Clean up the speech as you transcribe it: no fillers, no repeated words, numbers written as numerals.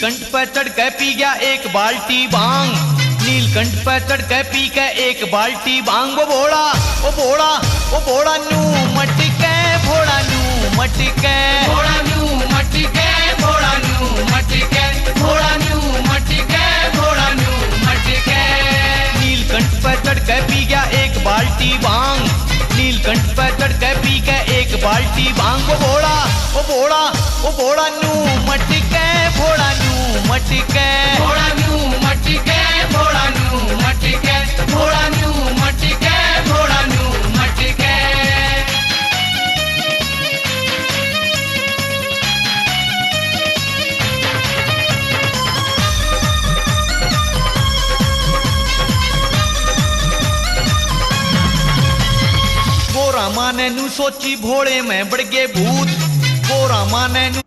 नीलकंठ पे चढ़ के पी गया एक बाल्टी भांग, नीलकंठ पे चढ़ के पी के एक बाल्टी भांग। वो भोड़ा वो भोड़ा वो भोड़ा नू मटके, भोड़ा नू मटके, भोला नू मटके, भोला नू मटके, भोला नू मटके, भोला नू मटके। नीलकंठ पे चढ़ के पी गया एक बाल्टी भांग, नीलकंठ पे चढ़ के पी के एक बाल्टी भांग। वो भोड़ा वो भोड़ा वो भोड़ा नू मटके, भोड़ा नू मटके, भोला नू मटके, भोला नू मटके, भोला नू मटके, भोला नू मटके। गोरा माने नू सोची भोले में बढ़ गए भूत, गोरा माने नू